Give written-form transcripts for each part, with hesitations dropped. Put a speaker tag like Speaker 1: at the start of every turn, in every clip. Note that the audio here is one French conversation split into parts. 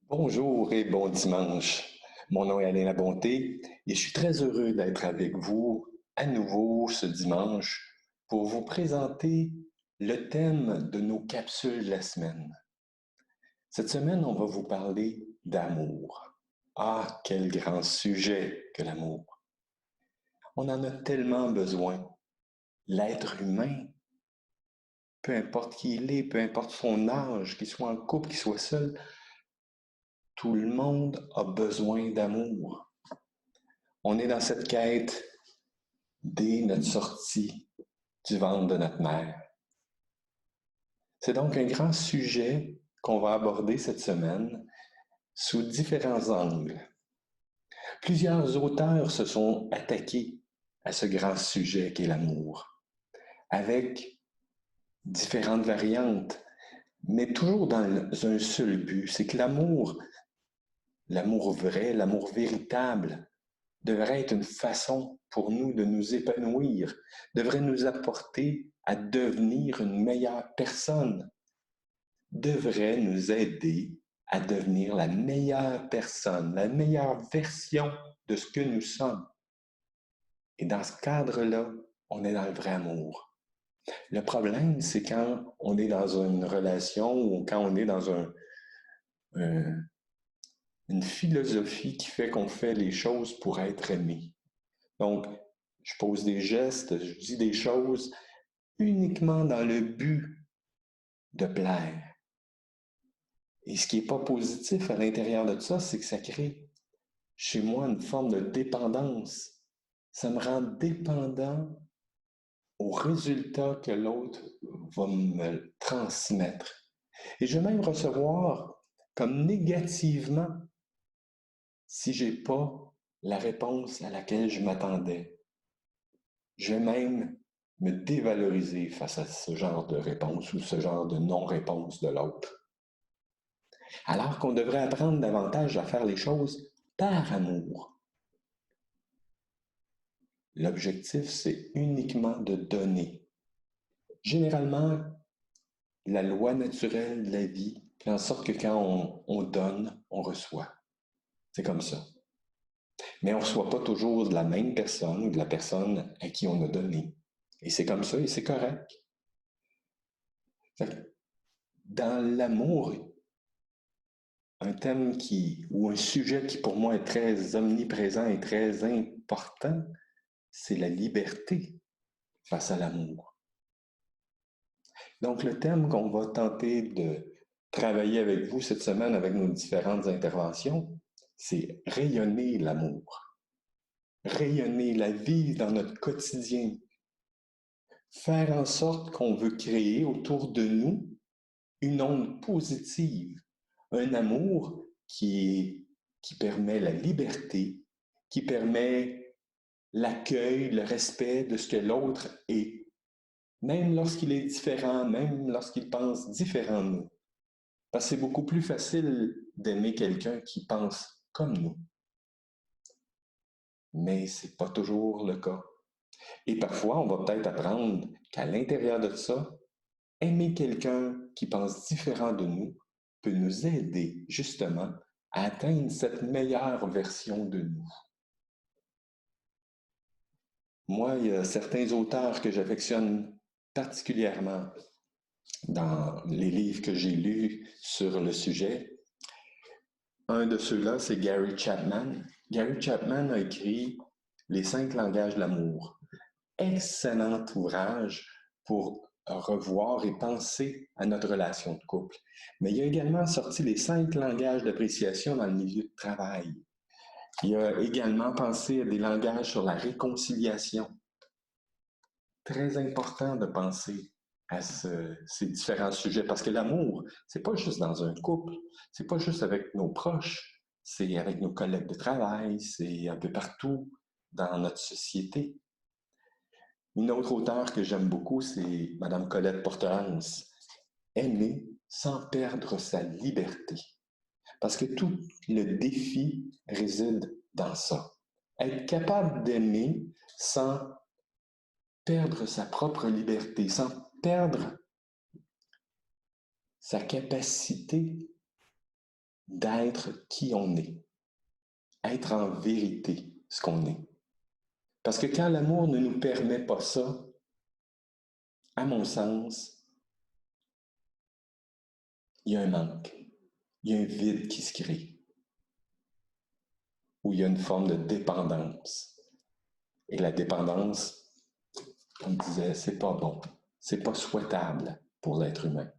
Speaker 1: Bonjour et bon dimanche. Mon nom est Alain Labonté et je suis très heureux d'être avec vous à nouveau ce dimanche pour vous présenter le thème de nos capsules de la semaine. Cette semaine, on va vous parler d'amour. Ah, quel grand sujet que l'amour. On en a tellement besoin. L'être humain, peu importe qui il est, peu importe son âge, qu'il soit en couple, qu'il soit seul, tout le monde a besoin d'amour. On est dans cette quête dès notre sortie du ventre de notre mère. C'est donc un grand sujet qu'on va aborder cette semaine sous différents angles. Plusieurs auteurs se sont attaqués à ce grand sujet qu'est l'amour, avec différentes variantes, mais toujours dans un seul but, c'est que l'amour vrai, l'amour véritable, devrait être une façon pour nous de nous épanouir, devrait nous apporter à devenir une meilleure personne, devrait nous aider à devenir la meilleure personne, la meilleure version de ce que nous sommes. Et dans ce cadre-là, on est dans le vrai amour. Le problème, c'est quand on est dans une relation ou quand on est dans une philosophie qui fait qu'on fait les choses pour être aimé. Donc, je pose des gestes, je dis des choses uniquement dans le but de plaire. Et ce qui n'est pas positif à l'intérieur de ça, c'est que ça crée chez moi une forme de dépendance. Ça me rend dépendant au résultat que l'autre va me transmettre. Et je vais même recevoir comme négativement si j'ai pas la réponse à laquelle je m'attendais. Je vais même me dévaloriser face à ce genre de réponse ou ce genre de non-réponse de l'autre. Alors qu'on devrait apprendre davantage à faire les choses par amour. L'objectif, c'est uniquement de donner. Généralement, la loi naturelle de la vie fait en sorte que quand on donne, on reçoit. C'est comme ça. Mais on ne reçoit pas toujours de la même personne ou de la personne à qui on a donné. Et c'est comme ça et c'est correct. Dans l'amour, un thème ou un sujet qui pour moi est très omniprésent et très important, c'est la liberté face à l'amour. Donc le thème qu'on va tenter de travailler avec vous cette semaine avec nos différentes interventions, c'est rayonner l'amour, rayonner la vie dans notre quotidien, faire en sorte qu'on veut créer autour de nous une onde positive, un amour qui permet la liberté, qui permet l'accueil, le respect de ce que l'autre est, même lorsqu'il est différent, même lorsqu'il pense différent de nous. Parce que c'est beaucoup plus facile d'aimer quelqu'un qui pense comme nous, mais ce n'est pas toujours le cas. Et parfois, on va peut-être apprendre qu'à l'intérieur de ça, aimer quelqu'un qui pense différent de nous peut nous aider justement à atteindre cette meilleure version de nous. Moi, il y a certains auteurs que j'affectionne particulièrement dans les livres que j'ai lus sur le sujet. Un de ceux-là, c'est Gary Chapman. Gary Chapman a écrit Les 5 langages de l'amour. Excellent ouvrage pour revoir et penser à notre relation de couple. Mais il a également sorti les 5 langages d'appréciation dans le milieu de travail. Il a également pensé à des langages sur la réconciliation. Très important de penser à ces différents sujets parce que l'amour, c'est pas juste dans un couple, c'est pas juste avec nos proches, c'est avec nos collègues de travail, c'est un peu partout dans notre société. Une autre auteure que j'aime beaucoup, c'est Madame Colette Porterance. Aimer sans perdre sa liberté. Parce que tout le défi réside dans ça. Être capable d'aimer sans perdre sa propre liberté, sans perdre sa capacité d'être qui on est, être en vérité ce qu'on est. Parce que quand l'amour ne nous permet pas ça, à mon sens, il y a un manque, il y a un vide qui se crée, où il y a une forme de dépendance. Et la dépendance, on disait, c'est pas bon, c'est pas souhaitable pour l'être humain.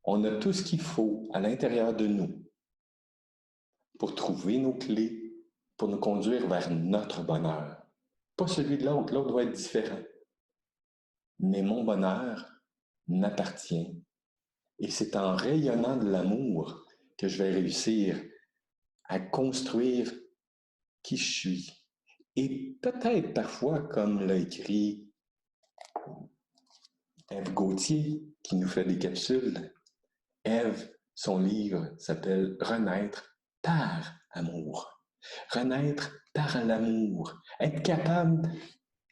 Speaker 1: On a tout ce qu'il faut à l'intérieur de nous pour trouver nos clés, pour nous conduire vers notre bonheur. Pas celui de l'autre, l'autre doit être différent. Mais mon bonheur m'appartient. Et c'est en rayonnant de l'amour que je vais réussir à construire qui je suis. Et peut-être parfois, comme l'a écrit Ève Gauthier, qui nous fait des capsules, Ève, son livre s'appelle Renaître par amour. Renaître par l'amour. Être capable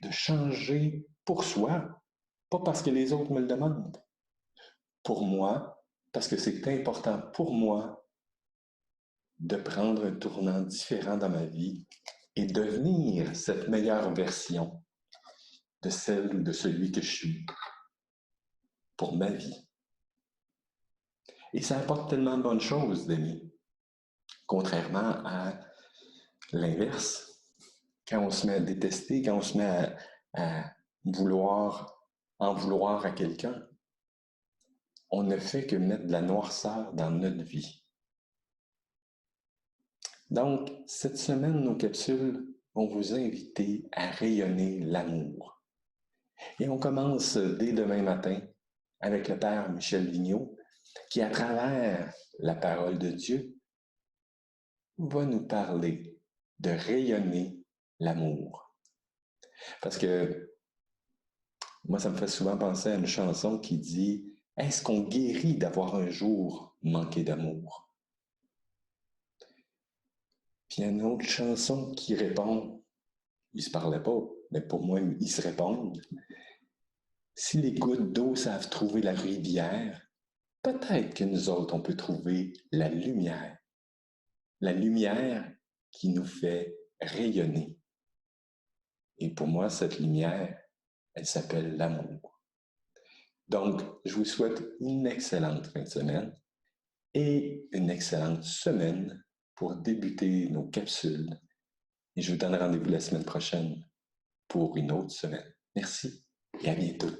Speaker 1: de changer pour soi, pas parce que les autres me le demandent. Pour moi, parce que c'est important pour moi de prendre un tournant différent dans ma vie et devenir cette meilleure version de celle ou de celui que je suis pour ma vie. Et ça apporte tellement de bonnes choses, Denis. Contrairement à l'inverse, quand on se met à détester, quand on se met à en vouloir à quelqu'un, on ne fait que mettre de la noirceur dans notre vie. Donc, cette semaine, nos capsules vont vous inviter à rayonner l'amour. Et on commence dès demain matin avec le Père Michel Vigneault, qui, à travers la parole de Dieu, va nous parler de rayonner l'amour. Parce que moi, ça me fait souvent penser à une chanson qui dit « Est-ce qu'on guérit d'avoir un jour manqué d'amour? » Puis il y a une autre chanson qui répond, ils se parlaient pas, mais pour moi, ils se répondent. Si les gouttes d'eau savent trouver la rivière, peut-être que nous autres, on peut trouver la lumière. La lumière qui nous fait rayonner. Et pour moi, cette lumière, elle s'appelle l'amour. Donc, je vous souhaite une excellente fin de semaine et une excellente semaine pour débuter nos capsules. Et je vous donne rendez-vous la semaine prochaine pour une autre semaine. Merci et à bientôt.